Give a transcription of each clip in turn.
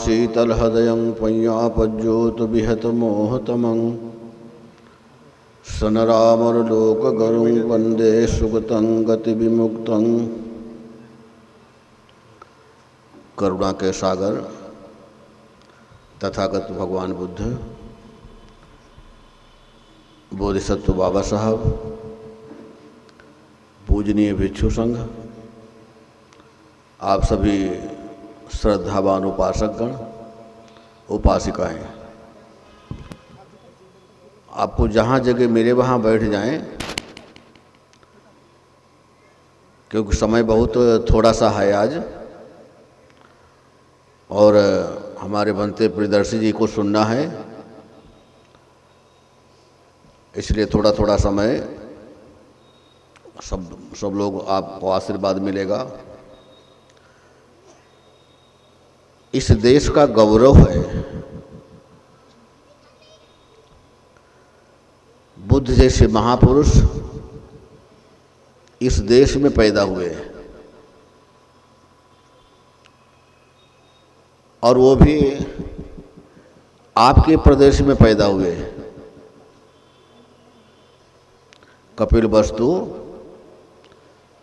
शीतलहृदयं पय्यापज्योतिविहतमोहतमं सनरामरलोकगुरुं वन्दे सुगतं गतिविमुक्तं। करुणा के सागर तथागत भगवान बुद्ध, बोधिसत्व बाबा साहब, पूजनीय भिक्षु संघ, आप सभी श्रद्धावान उपासकगण, उपासिकाएं, आपको जहाँ जगह मिले वहाँ बैठ जाएं, क्योंकि समय बहुत थोड़ा सा है आज और हमारे बनते प्रियदर्शी जी को सुनना है, इसलिए थोड़ा थोड़ा समय सब लोग आपको आशीर्वाद मिलेगा। इस देश का गौरव है, बुद्ध जैसे महापुरुष इस देश में पैदा हुए और वो भी आपके प्रदेश में पैदा हुए। कपिल वस्तु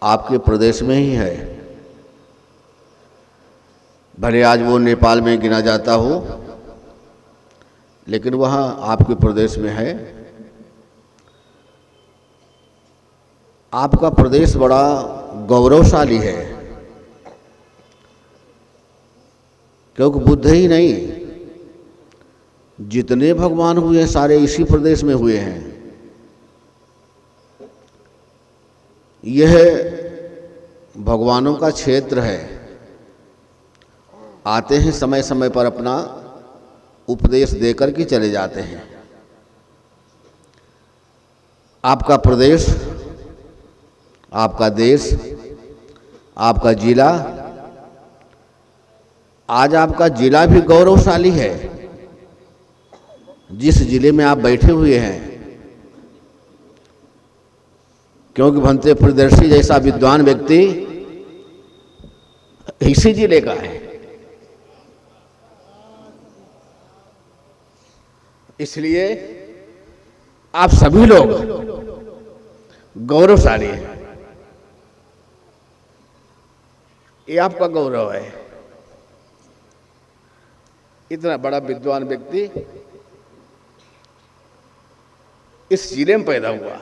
आपके प्रदेश में ही है, भले आज वो नेपाल में गिना जाता हो, लेकिन वह आपके प्रदेश में है। आपका प्रदेश बड़ा गौरवशाली है, क्योंकि बुद्ध ही नहीं, जितने भगवान हुए सारे इसी प्रदेश में हुए हैं। यह भगवानों का क्षेत्र है, आते हैं समय समय पर अपना उपदेश देकर के चले जाते हैं। आपका प्रदेश, आपका देश, आपका जिला, आज आपका जिला भी गौरवशाली है। जिस जिले में आप बैठे हुए हैं, क्योंकि भंते प्रियदर्शी जैसा विद्वान व्यक्ति इसी जिले का है, इसलिए आप सभी लोग गौरवशाली हैं। ये आपका गौरव है। इतना बड़ा विद्वान व्यक्ति इस जिले में पैदा हुआ,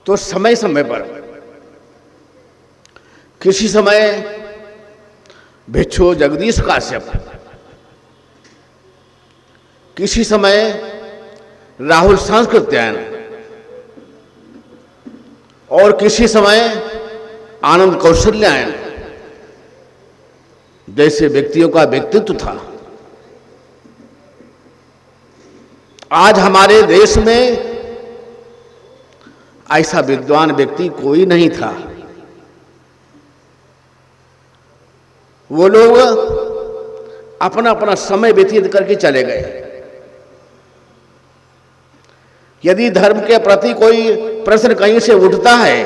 तो समय समय पर, किसी समय भिक्षु जगदीश काश्यप, किसी समय राहुल संस्कृत्यायन और किसी समय आनंद कौशल्यायन जैसे व्यक्तियों का व्यक्तित्व था। आज हमारे देश में ऐसा विद्वान व्यक्ति कोई नहीं था। वो लोग अपना अपना समय व्यतीत करके चले गए। यदि धर्म के प्रति कोई प्रश्न कहीं से उठता है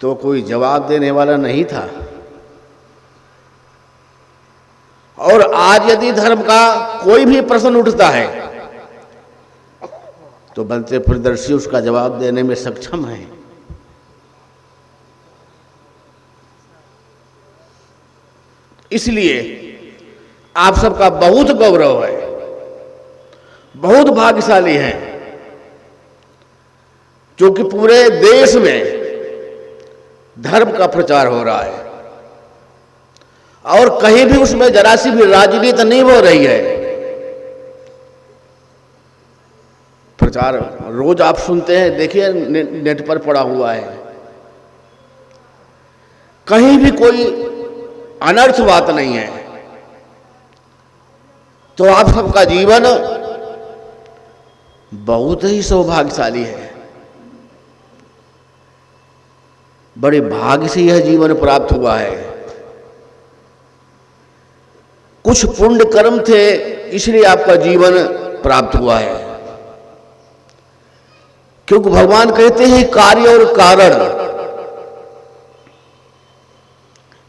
तो कोई जवाब देने वाला नहीं था, और आज यदि धर्म का कोई भी प्रश्न उठता है तो बनते प्रियदर्शी उसका जवाब देने में सक्षम है। इसलिए आप सबका बहुत गौरव है, बहुत भाग्यशाली हैं, क्योंकि पूरे देश में धर्म का प्रचार हो रहा है और कहीं भी उसमें जरा सी भी राजनीति नहीं हो रही है। प्रचार रोज आप सुनते हैं, देखिए नेट पर पड़ा हुआ है, कहीं भी कोई अनर्थ बात नहीं है। तो आप सबका जीवन बहुत ही सौभाग्यशाली है, बड़े भाग्य से यह जीवन प्राप्त हुआ है। कुछ पुण्य कर्म थे, इसलिए आपका जीवन प्राप्त हुआ है। क्योंकि भगवान कहते हैं कार्य और कारण,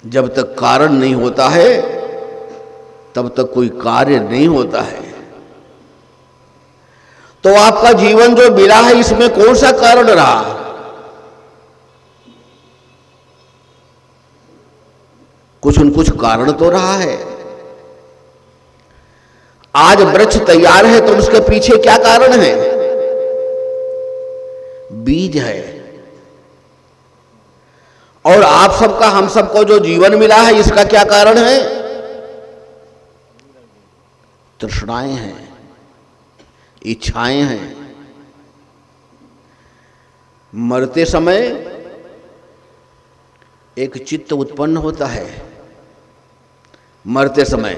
जब तक कारण नहीं होता है तब तक कोई कार्य नहीं होता है। तो आपका जीवन जो मिला है इसमें कौन सा कारण रहा? कुछ न कुछ कारण तो रहा है। आज वृक्ष तैयार है तो उसके पीछे क्या कारण है? बीज है। और आप सबका, हम सबको जो जीवन मिला है इसका क्या कारण है? तृष्णाएं हैं, इच्छाएं हैं। मरते समय एक चित्त उत्पन्न होता है। मरते समय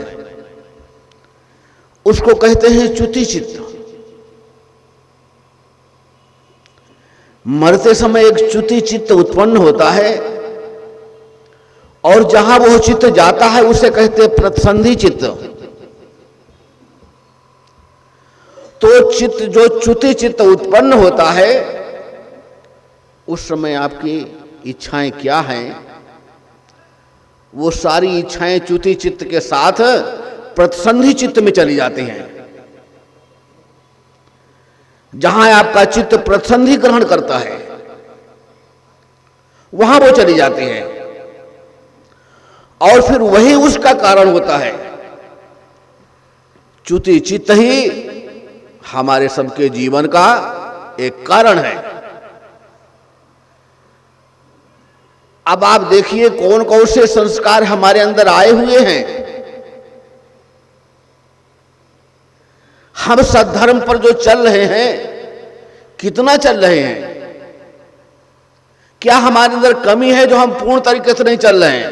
उसको कहते हैं च्युति चित्त। मरते समय एक च्युति चित्त उत्पन्न होता है और जहां वो चित्त जाता है उसे कहते हैं प्रतिसंधि चित्त। तो चित्त जो च्युति चित्त उत्पन्न होता है उस समय आपकी इच्छाएं क्या हैं? वो सारी इच्छाएं च्युति चित्त के साथ प्रतिसंधि चित्त में चली जाती हैं। जहां आपका चित्त प्रतिसंधि ग्रहण करता है वहां वो चली जाती है और फिर वही उसका कारण होता है। च्युति चित्त ही हमारे सबके जीवन का एक कारण है। अब आप देखिए कौन कौन से संस्कार हमारे अंदर आए हुए हैं। हम सद्धर्म पर जो चल रहे हैं, कितना चल रहे हैं? क्या हमारे अंदर कमी है जो हम पूर्ण तरीके से नहीं चल रहे हैं?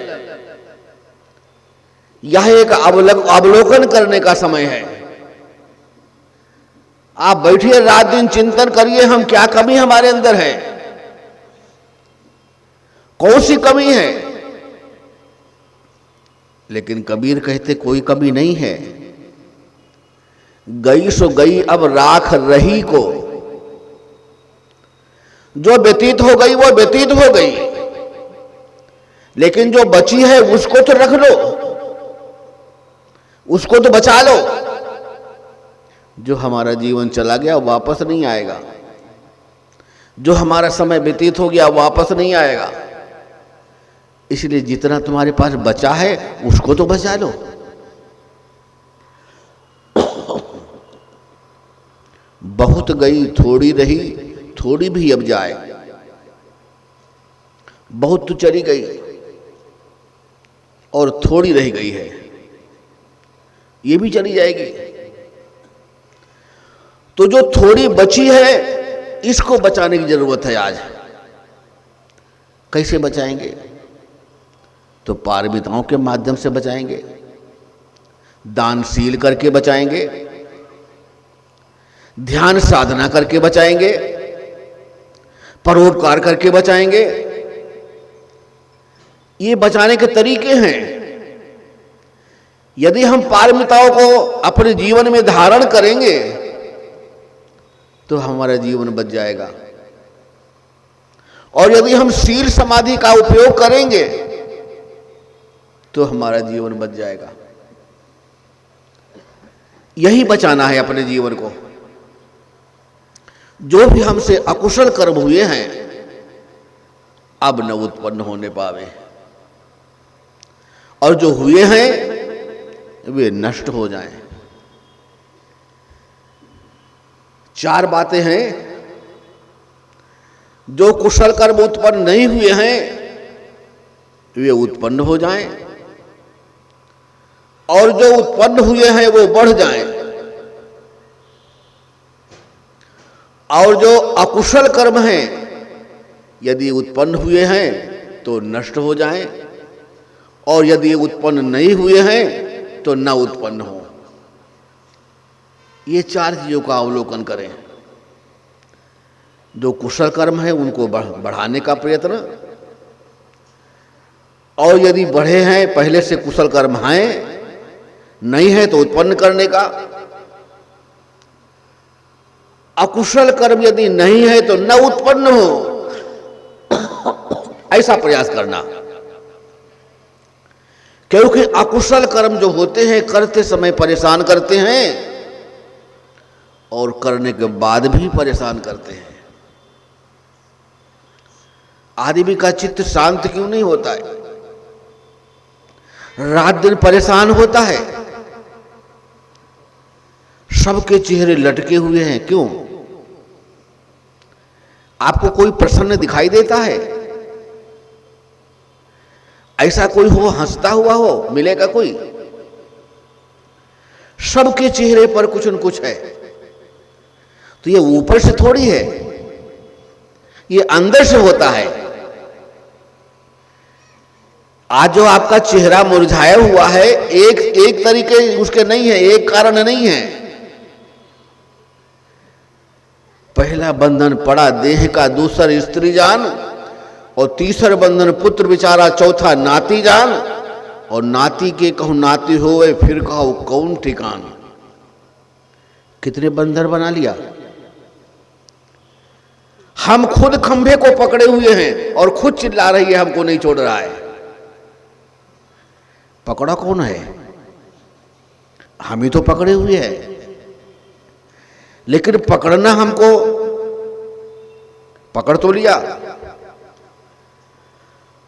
यह एक अवलोकन करने का समय है। आप बैठिए, रात दिन चिंतन करिए, हम क्या कमी हमारे अंदर है, कौन सी कमी है। लेकिन कबीर कहते कोई कमी नहीं है। गई सो गई अब राख रही को, जो व्यतीत हो गई वो व्यतीत हो गई, लेकिन जो बची है उसको तो रख लो, उसको तो बचा लो। जो हमारा जीवन चला गया वापस नहीं आएगा, जो हमारा समय व्यतीत हो गया वापस नहीं आएगा। इसलिए जितना तुम्हारे पास बचा है उसको तो बचा लो। बहुत गई थोड़ी रही, थोड़ी भी अब जाए। बहुत तो चली गई और थोड़ी रह गई है, ये भी चली जाएगी। तो जो थोड़ी बची है इसको बचाने की जरूरत है आज। कैसे बचाएंगे? तो पारमिताओं के माध्यम से बचाएंगे, दानशील करके बचाएंगे, ध्यान साधना करके बचाएंगे, परोपकार करके बचाएंगे। ये बचाने के तरीके हैं। यदि हम पारमिताओं को अपने जीवन में धारण करेंगे तो हमारा जीवन बच जाएगा। और यदि हम शील समाधि का उपयोग करेंगे तो हमारा जीवन बच जाएगा। यही बचाना है अपने जीवन को। जो भी हमसे अकुशल कर्म हुए हैं अब न उत्पन्न होने पावे, और जो हुए हैं वे नष्ट हो जाएं। 4 बातें हैं। जो कुशल कर्म उत्पन्न नहीं हुए हैं वे उत्पन्न हो जाएं, और जो उत्पन्न हुए हैं वो बढ़ जाएं, और जो अकुशल कर्म हैं यदि उत्पन्न हुए हैं तो नष्ट हो जाएं, और यदि उत्पन्न नहीं हुए हैं तो न उत्पन्न हो। ये 4 चीजों का अवलोकन करें। जो कुशल कर्म है उनको बढ़ाने का प्रयत्न, और यदि बढ़े हैं पहले से कुशल कर्म हैं, नहीं है तो उत्पन्न करने का। अकुशल कर्म यदि नहीं है तो न उत्पन्न हो, ऐसा प्रयास करना। क्योंकि अकुशल कर्म जो होते हैं करते समय परेशान करते हैं और करने के बाद भी परेशान करते हैं। आदमी का चित्त शांत क्यों नहीं होता है? रात दिन परेशान होता है। सबके चेहरे लटके हुए हैं, क्यों? आपको कोई प्रसन्न दिखाई देता है? ऐसा कोई हो हंसता हुआ हो मिलेगा कोई? सबके चेहरे पर कुछ न कुछ है। तो ये ऊपर से थोड़ी है, ये अंदर से होता है। आज जो आपका चेहरा मुरझाया हुआ है एक तरीके उसके नहीं है, एक कारण नहीं है। पहला बंधन पड़ा देह का, दूसरा स्त्री जान, और तीसरा बंधन पुत्र बेचारा, चौथा नाती जान, और नाती के कहूं नाती होवे फिर कहो कौन ठिकान। कितने बंधन बना लिया। हम खुद खंभे को पकड़े हुए हैं और खुद चिल्ला रही है हमको नहीं छोड़ रहा है। पकड़ा कौन है? हम ही तो पकड़े हुए हैं। लेकिन पकड़ना हमको, पकड़ तो लिया,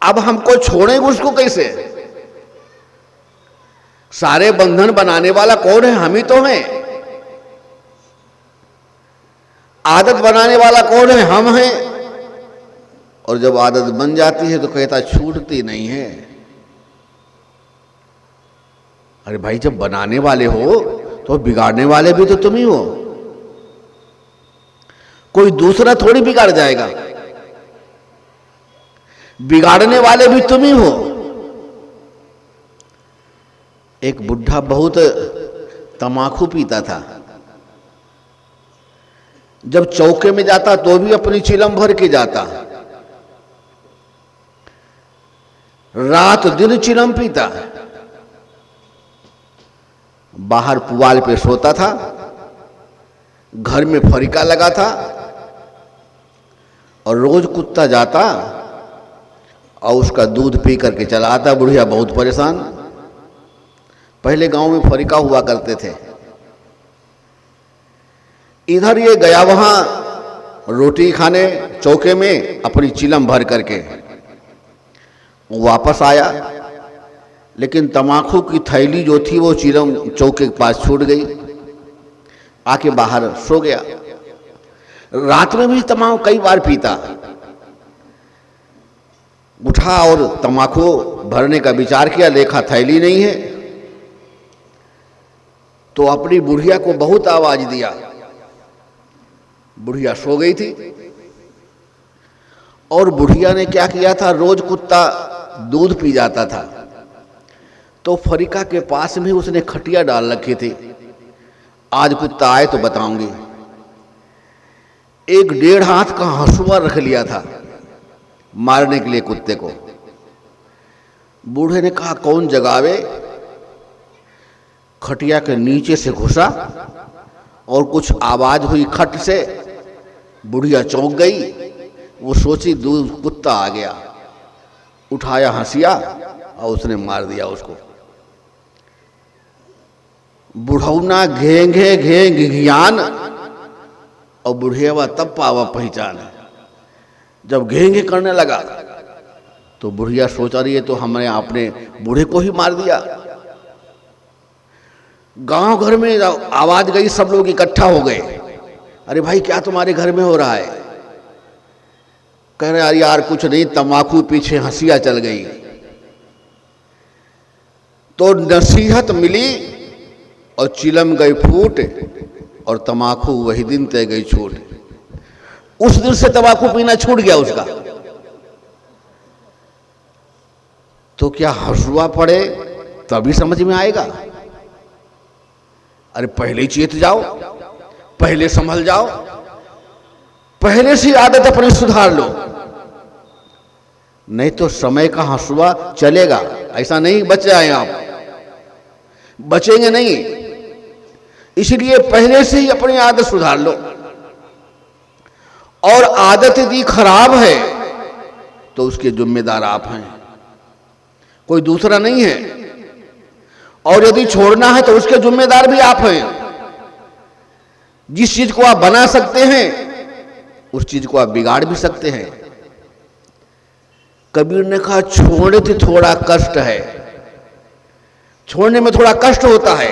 अब हमको छोड़ेंगे उसको कैसे? सारे बंधन बनाने वाला कौन है? हम ही तो हैं। आदत बनाने वाला कौन है? हम हैं। और जब आदत बन जाती है तो कहता छूटती नहीं है। अरे भाई, जब बनाने वाले हो तो बिगाड़ने वाले भी तो तुम ही हो, कोई दूसरा थोड़ी बिगाड़ जाएगा। बिगाड़ने वाले भी तुम ही हो। एक बुढ़ा बहुत तमाकू पीता था। जब चौके में जाता तो भी अपनी चिलम भर के जाता, रात दिन चिलम पीता। बाहर पुआल पे सोता था, घर में फरिका लगा था, और रोज कुत्ता जाता और उसका दूध पी करके चला आता। बुढ़िया बहुत परेशान। पहले गांव में फरिका हुआ करते थे। इधर ये गया वहां रोटी खाने चौके में अपनी चिलम भर करके, वापस आया, लेकिन तमाकू की थैली जो थी वो चिलम चौके के पास छूट गई। आके बाहर सो गया। रात में भी तमाकू कई बार पीता। उठा और तमाकू भरने का विचार किया, देखा थैली नहीं है, तो अपनी बुढ़िया को बहुत आवाज दिया। बुढ़िया सो गई थी। और बुढ़िया ने क्या किया था, रोज कुत्ता दूध पी जाता था, तो फरिका के पास में उसने खटिया डाल रखी थी। आज कुत्ता आए तो बताऊंगी। एक 1.5 हाथ का हंसुआ रख लिया था मारने के लिए कुत्ते को। बूढ़े ने कहा कौन जगावे। खटिया के नीचे से घुसा और कुछ आवाज हुई खट से। बुढ़िया चौंक गई। वो सोची दूध कुत्ता आ गया। उठाया हंसिया और उसने मार दिया उसको। बुढ़ौना घेंघे घेंघ घियान, और बुढ़ियावा तब पावा पहचान। जब घेंघे करने लगा तो बुढ़िया सोचा रही है तो हमने अपने बूढ़े को ही मार दिया। गांव घर में आवाज गई, सब लोग इकट्ठा हो गए। अरे भाई, क्या तुम्हारे घर में हो रहा है? कह रहे यार कुछ नहीं, तमाकू पीछे हंसिया चल गई। तो नसीहत मिली और चिलम गई फूट, और तमाकू वही दिन तय गई छूट। उस दिन से तमाकू पीना छूट गया उसका। तो क्या हंसुआ पड़े तभी समझ में आएगा? अरे पहले चेत जाओ, पहले संभल जाओ, पहले से आदत अपनी सुधार लो, नहीं तो समय का हंसुआ चलेगा। ऐसा नहीं बच जाए आप, बचेंगे नहीं। इसलिए पहले से ही अपनी आदत सुधार लो। और आदत यदि खराब है तो उसके जिम्मेदार आप हैं, कोई दूसरा नहीं है। और यदि छोड़ना है तो उसके जिम्मेदार भी आप हैं। जिस चीज को आप बना सकते हैं उस चीज को आप बिगाड़ भी सकते हैं। कबीर ने कहा छोड़ने से थोड़ा कष्ट है, छोड़ने में थोड़ा कष्ट होता है।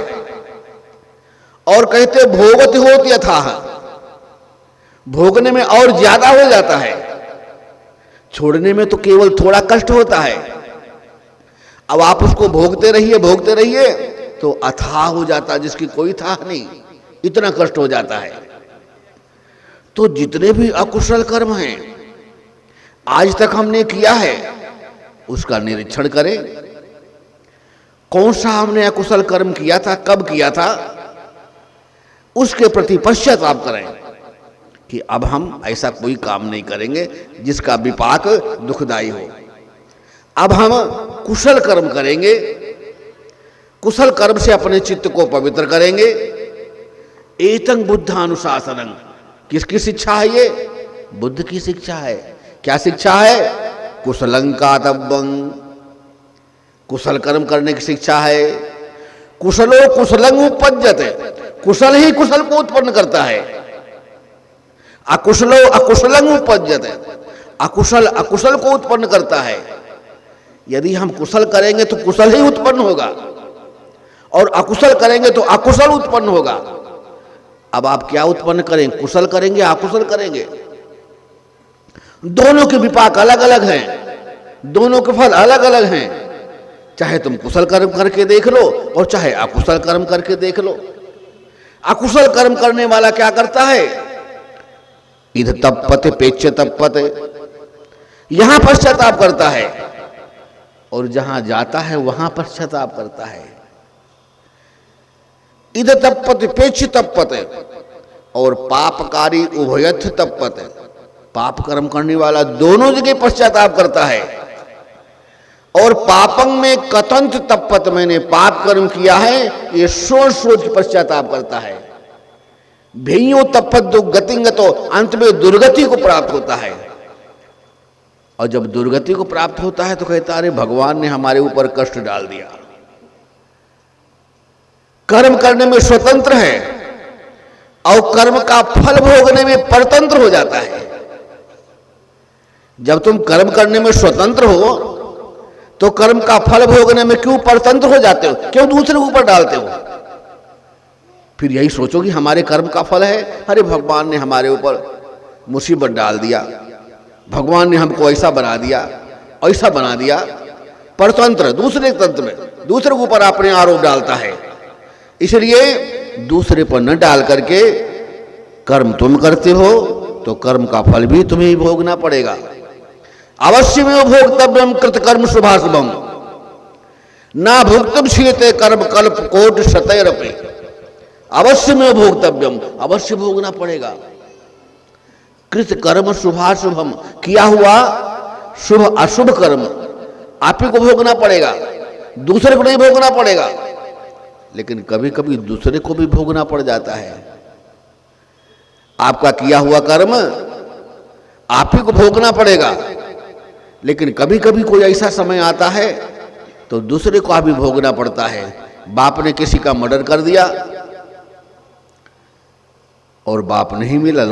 और कहते भोगत होत यथाह, भोगने में और ज्यादा हो जाता है। छोड़ने में तो केवल थोड़ा कष्ट होता है, अब आप उसको भोगते रहिए तो अथाह हो जाता है, जिसकी कोई था नहीं, इतना कष्ट हो जाता है। तो जितने भी अकुशल कर्म हैं आज तक हमने किया है उसका निरीक्षण करें। कौन सा हमने अकुशल कर्म किया था, कब किया था, उसके प्रति पश्चाताप करें कि अब हम ऐसा कोई काम नहीं करेंगे जिसका विपाक दुखदायी हो। अब हम कुशल कर्म करेंगे, कुशल कर्म से अपने चित्त को पवित्र करेंगे। एतं बुद्धानुशासनं, किसकी शिक्षा है ये? बुद्ध की शिक्षा है। क्या शिक्षा है? कुशलं कातव्यं, कुशल कर्म करने की शिक्षा है। कुशलो कुशलं उपपद्यते, कुशल ही कुशल को उत्पन्न करता है। अकुशलो अकुशलं उपपद्यते, अकुशल अकुशल को उत्पन्न करता है। यदि हम कुशल करेंगे तो कुशल ही उत्पन्न होगा और अकुशल करेंगे तो अकुशल उत्पन्न होगा। अब आप क्या उत्पन्न करें, कुशल करेंगे अकुशल करेंगे? दोनों के विपाक अलग अलग हैं, दोनों के फल अलग अलग हैं। चाहे तुम कुशल कर्म करके देख लो और चाहे अकुशल कर्म करके देख लो। अकुशल कर्म करने वाला क्या करता है? इध तप्पते पेच्य तप्पते, यहां पश्चाताप करता है और जहां जाता है वहां पश्चाताप करता है। इध तप्पते पेच्य तप्पते और पापकारी उभयथ तप्पते, पाप कर्म करने वाला दोनों जगह पश्चाताप करता है। और पापं में कतंत तप्पत, मैंने पाप कर्म किया है ये सोच सोच पश्चाताप करता है। भेयो तप्पत गतिंगतो, अंत में दुर्गति को प्राप्त होता है। और जब दुर्गति को प्राप्त होता है तो कहता अरे भगवान ने हमारे ऊपर कष्ट डाल दिया। कर्म करने में स्वतंत्र है और कर्म का फल भोगने में परतंत्र हो जाता है। जब तुम कर्म करने में स्वतंत्र हो तो कर्म का फल भोगने में क्यों परतंत्र हो जाते हो, क्यों दूसरे ऊपर डालते हो? फिर यही सोचो कि हमारे कर्म का फल है, अरे भगवान ने हमारे ऊपर मुसीबत डाल दिया, भगवान ने हमको ऐसा बना दिया, ऐसा बना दिया। परतंत्र, दूसरे तंत्र में दूसरे के ऊपर अपने आरोप डालता है। इसलिए दूसरे पर न डाल करके कर्म तुम करते हो तो कर्म का फल भी तुम्हें ही भोगना पड़ेगा। अवश्य में भोक्तव्यम कृत कर्म शुभाशुभम, ना भोक्तम शीते कर्म कल्प कोट शतैरपि, अवश्य में भोक्तव्यम, अवश्य भोगना पड़ेगा। कृत कर्म शुभाशुभम, किया हुआ शुभ अशुभ कर्म आप ही को भोगना पड़ेगा, दूसरे को नहीं भोगना पड़ेगा। लेकिन कभी कभी दूसरे को भी भोगना पड़ जाता है। आपका किया हुआ कर्म आप ही को भोगना पड़ेगा, लेकिन कभी कभी कोई ऐसा समय आता है तो दूसरे को भी भोगना पड़ता है। बाप ने किसी का मर्डर कर दिया और बाप नहीं मिला,